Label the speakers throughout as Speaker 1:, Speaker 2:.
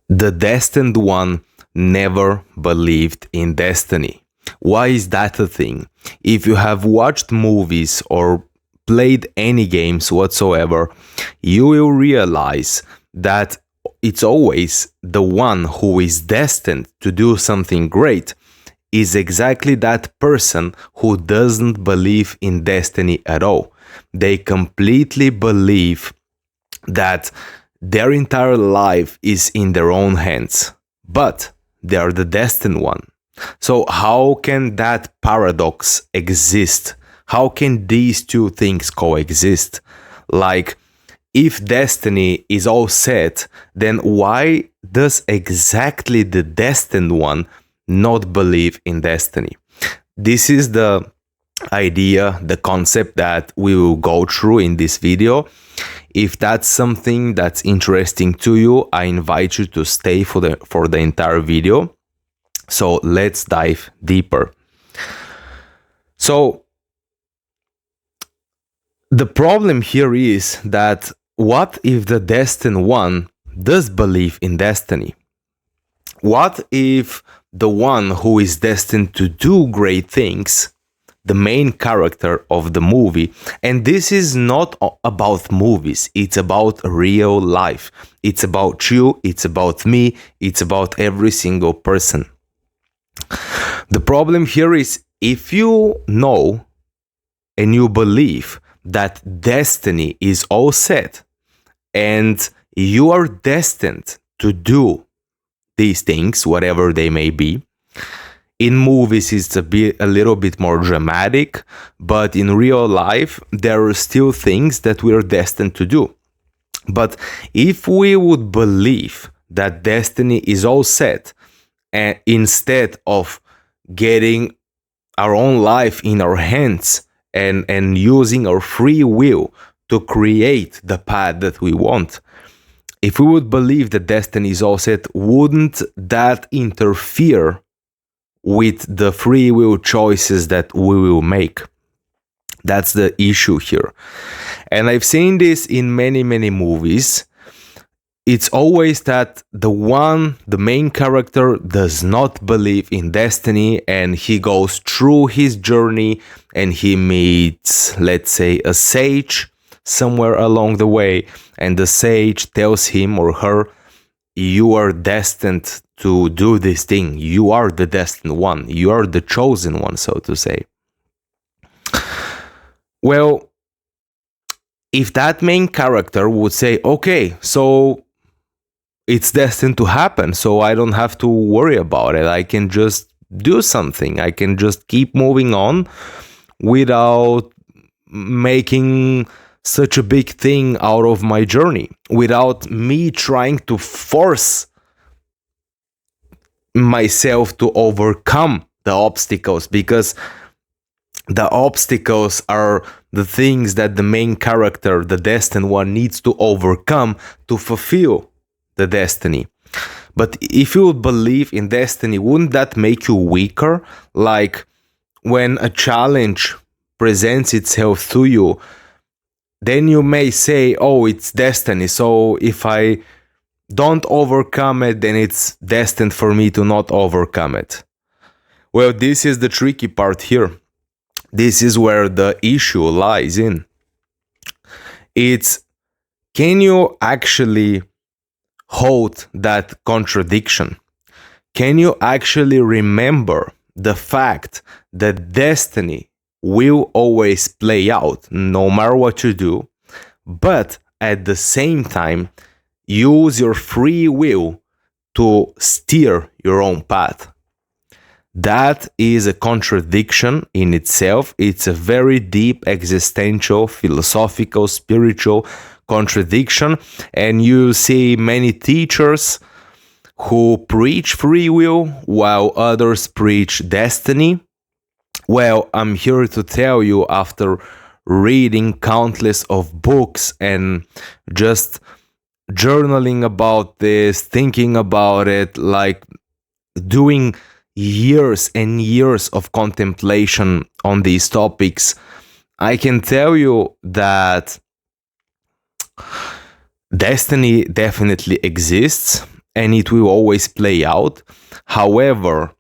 Speaker 1: The destined one never believed in destiny. Why is that a thing? If you have watched movies or played any games whatsoever, you will realize that it's always the one who is destined to do something great is exactly that person who doesn't believe in destiny at all. They completely believe that their entire life is in their own hands, but they are the destined one. So, how can that paradox exist? How can these two things coexist? Like, if destiny is all set, then why does exactly the destined one not believe in destiny? This is the idea, the concept that we will go through in this video. If that's something that's interesting to you, I invite you to stay for the entire video. So let's dive deeper. So the problem here is that what if the destined one does believe in destiny? What if the one who is destined to do great things, the main character of the movie, and this is not about movies, it's about real life. It's about you, it's about me, it's about every single person. The problem here is if you know and you believe that destiny is all set and you are destined to do these things, whatever they may be. In movies, it's a little bit more dramatic, but in real life, there are still things that we are destined to do. But if we would believe that destiny is all set, and instead of getting our own life in our hands and using our free will to create the path that we want, if we would believe that destiny is all set, wouldn't that interfere with the free will choices that we will make? That's the issue here. And I've seen this in many, many movies. It's always that the main character does not believe in destiny, and he goes through his journey and he meets, let's say, a sage somewhere along the way, and the sage tells him or her, you are destined to do this thing. You are the destined one. You are the chosen one, so to say. Well, if that main character would say, okay, so it's destined to happen, so I don't have to worry about it. I can just do something. I can just keep moving on without making such a big thing out of my journey, without me trying to force myself to overcome the obstacles, because the obstacles are the things that the main character, the destined one, needs to overcome to fulfill the destiny. But if you would believe in destiny, wouldn't that make you weaker? Like when a challenge presents itself to you, then you may say, oh, it's destiny, so if I don't overcome it, then it's destined for me to not overcome it. Well, this is the tricky part here. This is where the issue lies in. It's, can you actually hold that contradiction? Can you actually remember the fact that destiny will always play out no matter what you do, but at the same time use your free will to steer your own path? That is a contradiction in itself. It's a very deep existential, philosophical, spiritual contradiction. And you see many teachers who preach free will while others preach destiny. Well, I'm here to tell you, after reading countless of books and just journaling about this, thinking about it, like doing years and years of contemplation on these topics, I can tell you that destiny definitely exists, and it will always play out. However,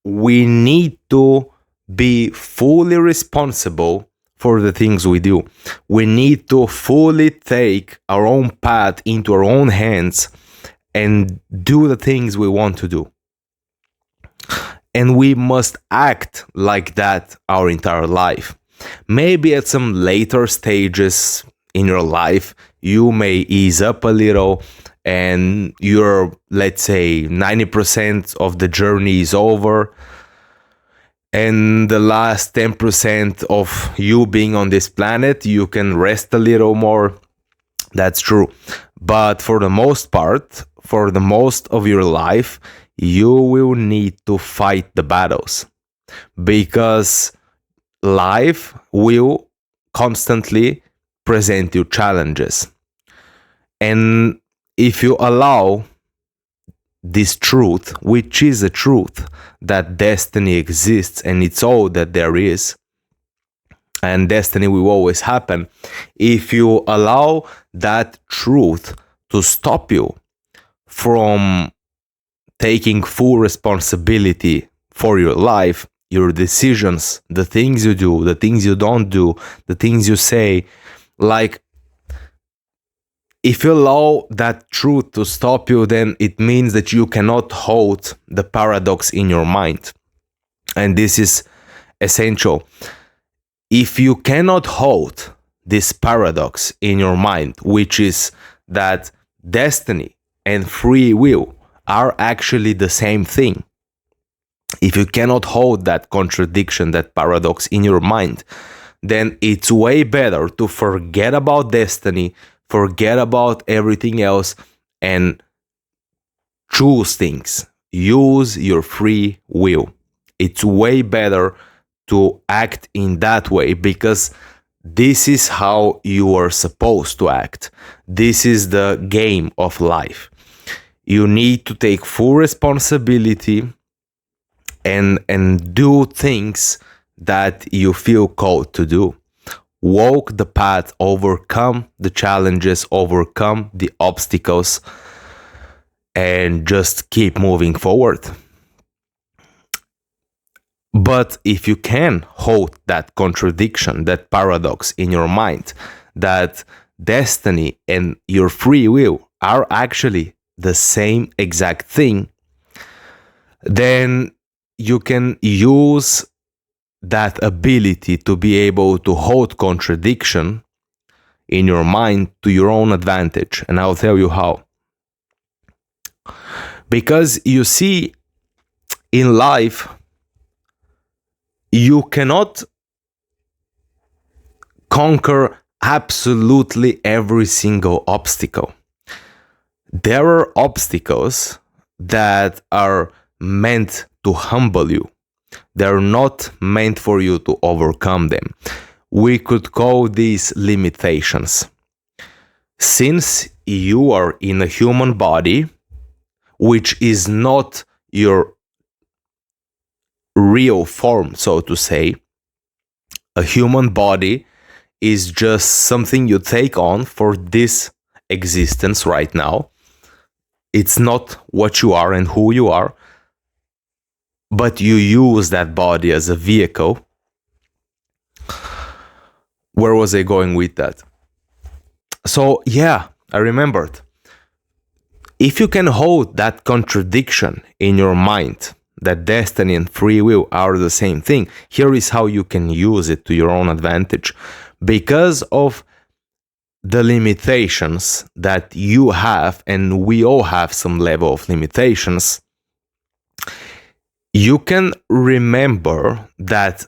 Speaker 1: we need to be fully responsible for the things we do. We need to fully take our own path into our own hands and do the things we want to do. And we must act like that our entire life. Maybe at some later stages in your life, you may ease up a little and you're, let's say, 90% of the journey is over. And the last 10% of you being on this planet, you can rest a little more. That's true. But for the most part, for the most of your life, you will need to fight the battles, because life will constantly present you challenges. And if you allow this truth, which is a truth, that destiny exists and it's all that there is, and destiny will always happen, if you allow that truth to stop you from taking full responsibility for your life, your decisions, the things you do, the things you don't do, the things you say, like, if you allow that truth to stop you, then it means that you cannot hold the paradox in your mind. And this is essential. If you cannot hold this paradox in your mind, which is that destiny and free will are actually the same thing, if you cannot hold that contradiction, that paradox in your mind, then it's way better to forget about destiny, forget about everything else, and choose things. Use your free will. It's way better to act in that way, because this is how you are supposed to act. This is the game of life. You need to take full responsibility and do things that you feel called to do. Walk the path, overcome the challenges, overcome the obstacles, and just keep moving forward. But if you can hold that contradiction, that paradox in your mind, that destiny and your free will are actually the same exact thing, then you can use that ability to be able to hold contradiction in your mind to your own advantage. And I'll tell you how. Because you see, in life, you cannot conquer absolutely every single obstacle. There are obstacles that are meant to humble you. They're not meant for you to overcome them. We could call these limitations. Since you are in a human body, which is not your real form, so to say, a human body is just something you take on for this existence right now. It's not what you are and who you are, but you use that body as a vehicle. Where was I going with that? So, yeah, I remembered. If you can hold that contradiction in your mind, that destiny and free will are the same thing, here is how you can use it to your own advantage. Because of the limitations that you have, and we all have some level of limitations, you can remember that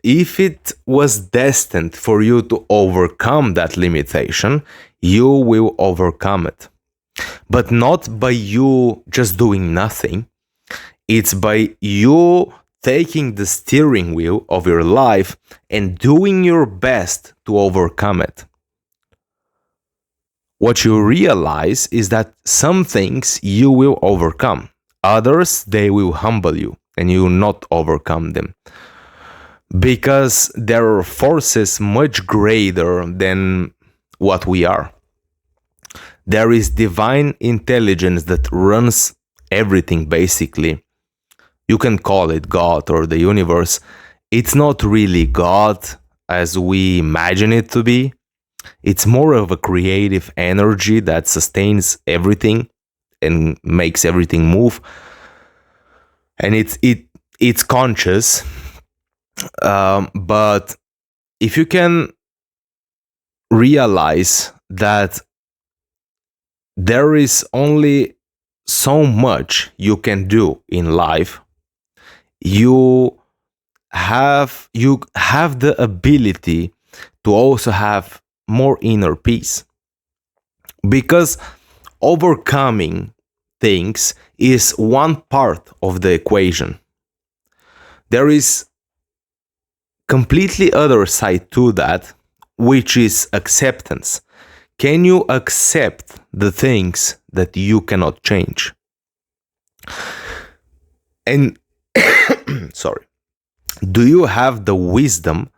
Speaker 1: if it was destined for you to overcome that limitation, you will overcome it. But not by you just doing nothing. It's by you taking the steering wheel of your life and doing your best to overcome it. What you realize is that some things you will overcome. Others, they will humble you and you will not overcome them. Because there are forces much greater than what we are. There is divine intelligence that runs everything, basically. You can call it God or the universe. It's not really God as we imagine it to be. It's more of a creative energy that sustains everything and makes everything move. And it's conscious. But if you can realize that there is only so much you can do in life, you have the ability to also have more inner peace, because overcoming things is one part of the equation. There is completely other side to that, which is acceptance. Can you accept the things that you cannot change? And sorry, do you have the wisdom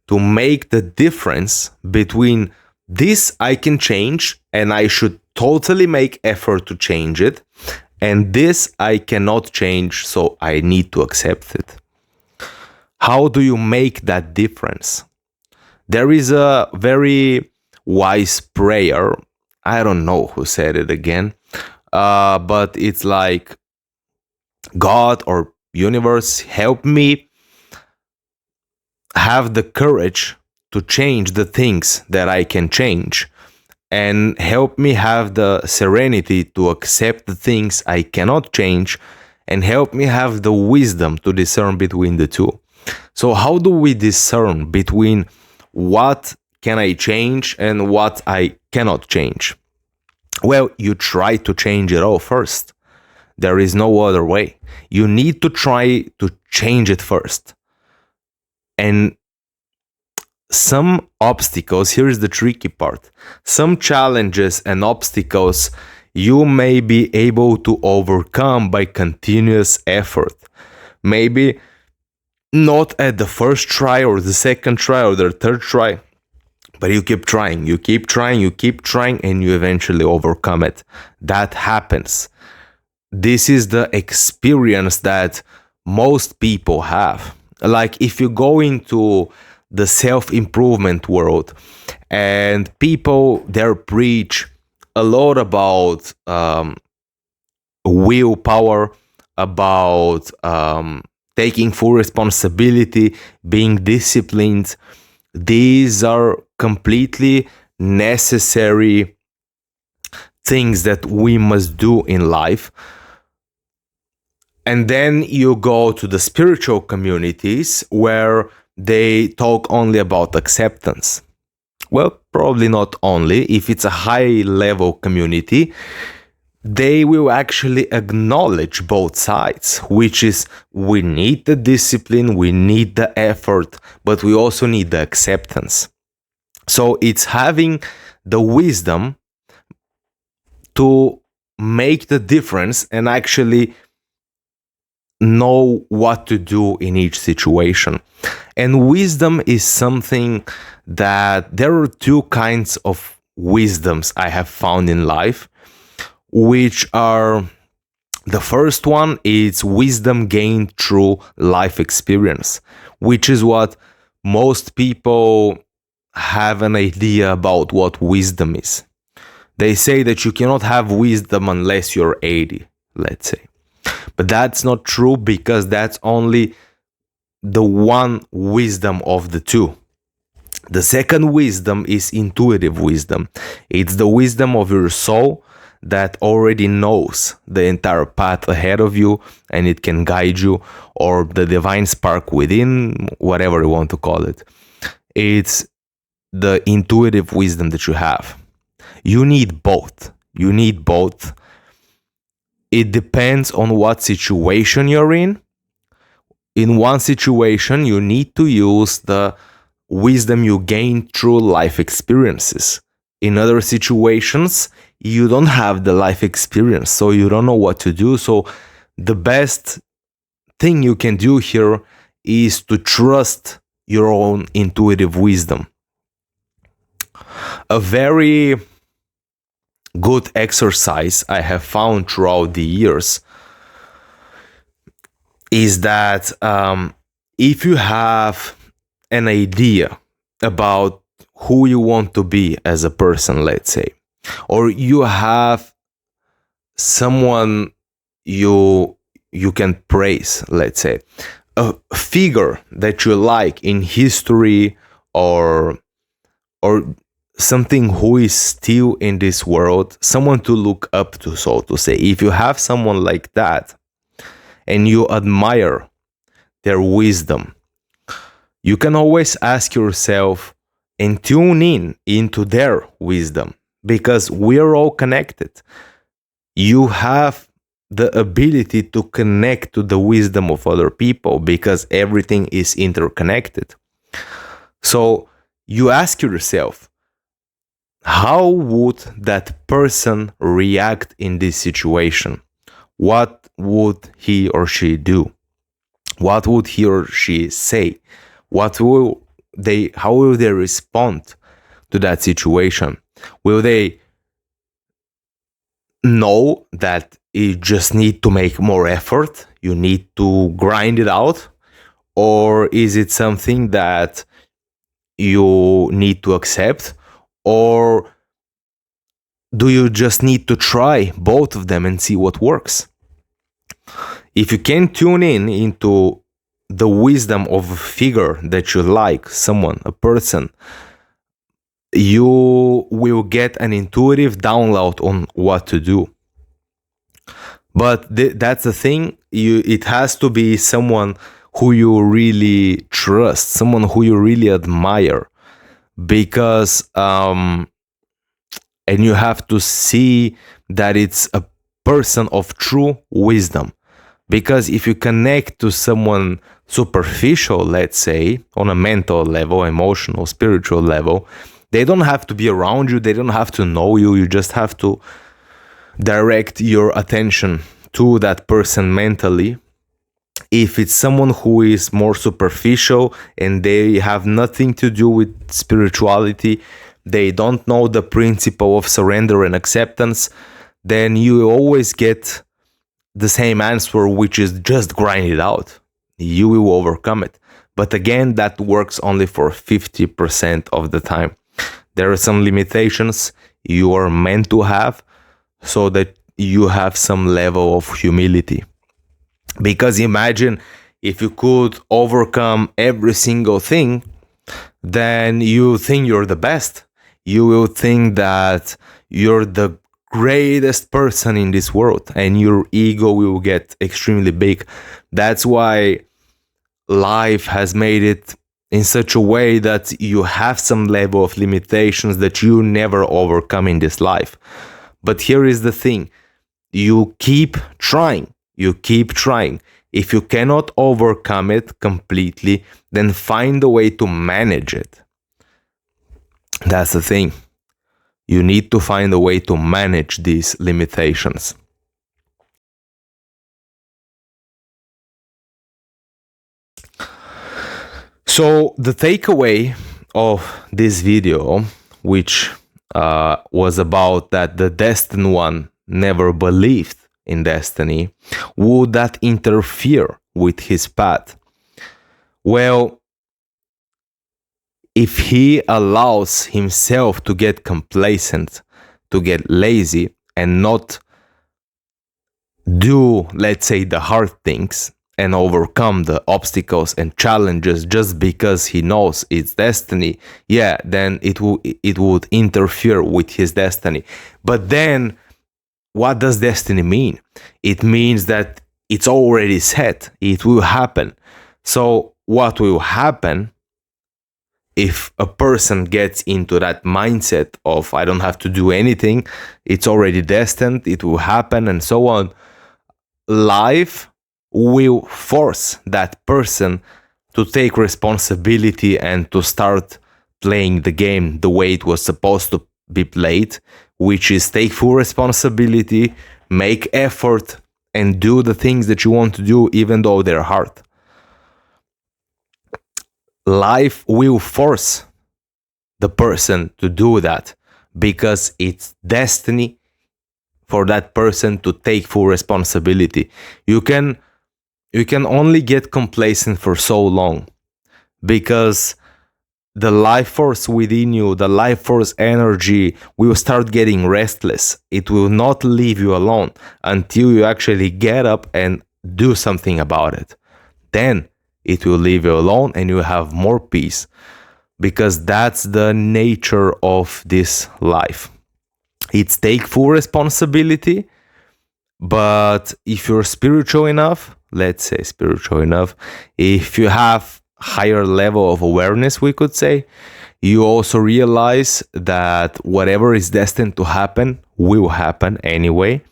Speaker 1: to make the difference between this I can change and I should totally make effort to change it, and this I cannot change, so I need to accept it? How do you make that difference? There is a very wise prayer. I don't know who said it again, but it's like, God or universe, help me have the courage to change the things that I can change, and help me have the serenity to accept the things I cannot change, and help me have the wisdom to discern between the two. So how do we discern between what can I change and what I cannot change? Well, you try to change it all first. There is no other way. You need to try to change it first. And some obstacles, here's the tricky part. Some challenges and obstacles you may be able to overcome by continuous effort. Maybe not at the first try or the second try or the third try, but you keep trying, you keep trying, you keep trying, and you eventually overcome it. That happens. This is the experience that most people have. Like if you go into the self-improvement world and people there preach a lot about willpower, about taking full responsibility, being disciplined. These are completely necessary things that we must do in life. And then you go to the spiritual communities where they talk only about acceptance. Well, probably not only. If it's a high level community, they will actually acknowledge both sides, which is we need the discipline, we need the effort, but we also need the acceptance. So it's having the wisdom to make the difference and actually know what to do in each situation. And wisdom is something that there are two kinds of wisdoms I have found in life, which are, the first one is wisdom gained through life experience, which is what most people have an idea about what wisdom is. They say that you cannot have wisdom unless you're 80, let's say. But that's not true, because that's only the one wisdom of the two. The second wisdom is intuitive wisdom. It's the wisdom of your soul that already knows the entire path ahead of you and it can guide you, or the divine spark within, whatever you want to call it. It's the intuitive wisdom that you have. You need both. You need both. It depends on what situation you're in. In one situation, you need to use the wisdom you gain through life experiences. In other situations, you don't have the life experience, so you don't know what to do. So the best thing you can do here is to trust your own intuitive wisdom. A very good exercise I have found throughout the years is that if you have an idea about who you want to be as a person, let's say, or you have someone you can praise, let's say, a figure that you like in history, or something who is still in this world, someone to look up to, so to say. If you have someone like that and you admire their wisdom, you can always ask yourself and tune in into their wisdom, because we are all connected. You have the ability to connect to the wisdom of other people because everything is interconnected. So you ask yourself, how would that person react in this situation? What would he or she do? What would he or she say? How will they respond to that situation? Will they know that you just need to make more effort, you need to grind it out? Or is it something that you need to accept? Or do you just need to try both of them and see what works? If you can tune in into the wisdom of a figure that you like, someone, a person, you will get an intuitive download on what to do. But that's the thing, it has to be someone who you really trust, someone who you really admire, because and you have to see that it's a person of true wisdom. Because if you connect to someone superficial, let's say, on a mental level, emotional, spiritual level, they don't have to be around you, they don't have to know you, you just have to direct your attention to that person mentally. If it's someone who is more superficial and they have nothing to do with spirituality, they don't know the principle of surrender and acceptance, then you always get the same answer, which is just grind it out. You will overcome it. But again, that works only for 50% of the time. There are some limitations you are meant to have so that you have some level of humility. Because imagine if you could overcome every single thing, then you think you're the best. You will think that you're the greatest person in this world, and your ego will get extremely big. That's why life has made it in such a way that you have some level of limitations that you never overcome in this life. But here is the thing, you keep trying. If you cannot overcome it completely, then find a way to manage it. That's the thing. You need to find a way to manage these limitations. So the takeaway of this video, which was about that the destined one never believed in destiny, would that interfere with his path? Well, if he allows himself to get complacent, to get lazy, and not do, let's say, the hard things and overcome the obstacles and challenges just because he knows it's destiny, yeah, then it would interfere with his destiny. But then, what does destiny mean? It means that it's already set. It will happen. So what will happen if a person gets into that mindset of I don't have to do anything, it's already destined, it will happen, and so on? Life will force that person to take responsibility and to start playing the game the way it was supposed to be played, which is take full responsibility, make effort, and do the things that you want to do even though they're hard. Life will force the person to do that because it's destiny, for that person to take full responsibility. You can only get complacent for so long, because the life force within you, the life force energy, will start getting restless. It will not leave you alone until you actually get up and do something about it. Then it will leave you alone and you have more peace, because that's the nature of this life. It's take full responsibility, but if you're spiritual enough, let's say spiritual enough, if you have higher level of awareness, we could say, you also realize that whatever is destined to happen will happen anyway,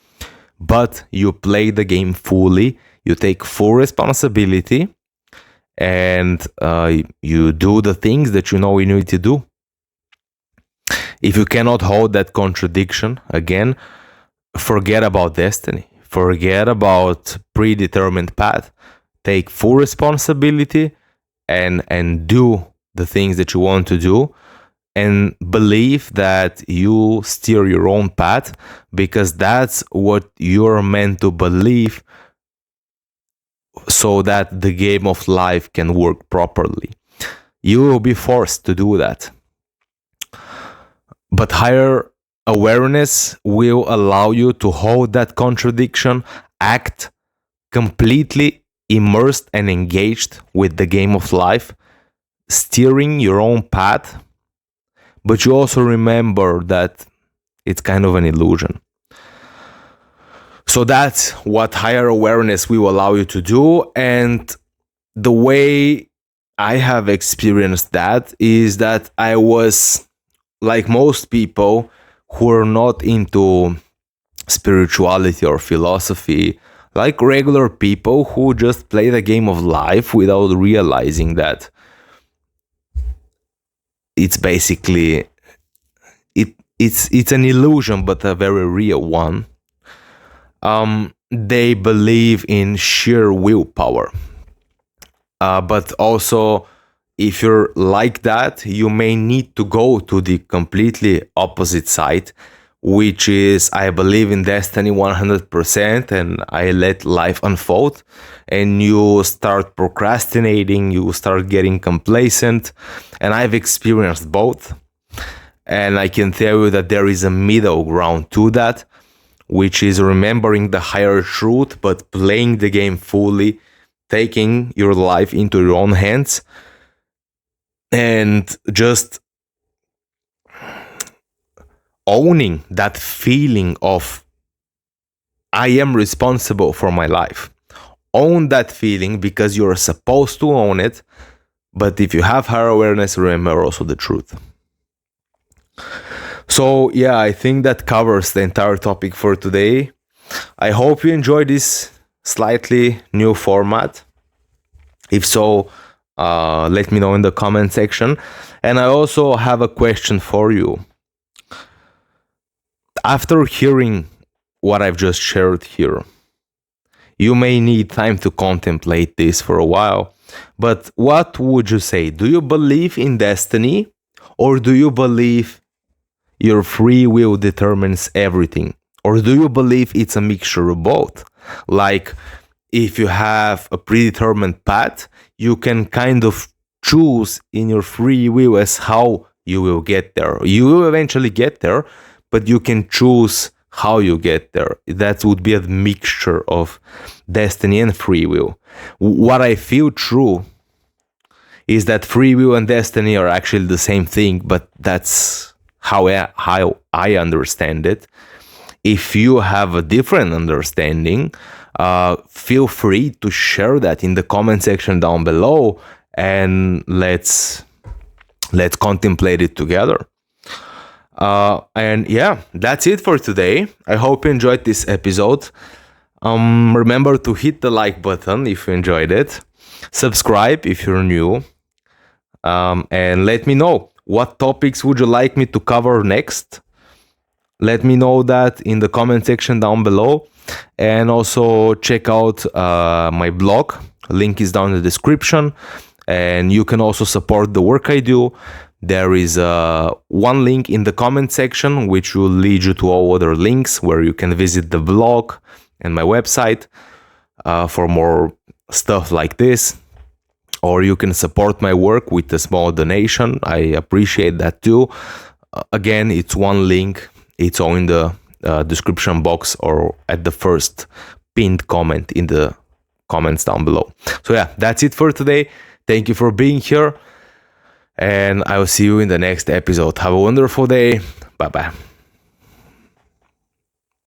Speaker 1: but you play the game fully, you take full responsibility, and you do the things that you know you need to do. If you cannot hold that contradiction, again, forget about destiny, forget about predetermined path, take full responsibility, and do the things that you want to do, and believe that you steer your own path, because that's what you're meant to believe, so that the game of life can work properly. You will be forced to do that. But higher awareness will allow you to hold that contradiction, act completely immersed and engaged with the game of life, steering your own path, but you also remember that it's kind of an illusion. So that's what higher awareness will allow you to do. And the way I have experienced that is that I was, like most people who are not into spirituality or philosophy, like regular people who just play the game of life without realizing that it's basically it's an illusion, but a very real one. They believe in sheer willpower, but also, if you're like that, you may need to go to the completely opposite side, which is, I believe in destiny 100% and I let life unfold, and you start procrastinating, you start getting complacent. And I've experienced both, and I can tell you that there is a middle ground to that, which is remembering the higher truth but playing the game fully, taking your life into your own hands, and just owning that feeling of I am responsible for my life. Own that feeling, because you're supposed to own it. But if you have higher awareness, remember also the truth. So yeah, I think that covers the entire topic for today. I hope you enjoyed this slightly new format. If so, let me know in the comment section. And I also have a question for you. After hearing what I've just shared here, you may need time to contemplate this for a while. But what would you say? Do you believe in destiny, or do you believe your free will determines everything? Or do you believe it's a mixture of both? Like, if you have a predetermined path, you can kind of choose in your free will as how you will get there. You will eventually get there, but you can choose how you get there. That would be a mixture of destiny and free will. What I feel true is that free will and destiny are actually the same thing, but that's how I understand it. If you have a different understanding, feel free to share that in the comment section down below, and let's contemplate it together. And yeah, that's it for today. I hope you enjoyed this episode. Remember to hit the like button if you enjoyed it. Subscribe if you're new. And let me know, what topics would you like me to cover next? Let me know that in the comment section down below. And also check out my blog. Link is down in the description. And you can also support the work I do There is one link in the comment section which will lead you to all other links where you can visit the blog and my website for more stuff like this. Or you can support my work with a small donation. I appreciate that too. Again, it's one link. It's all in the description box or at the first pinned comment in the comments down below. So yeah, that's it for today. Thank you for being here. And I will see you in the next episode. Have a wonderful day. Bye-bye.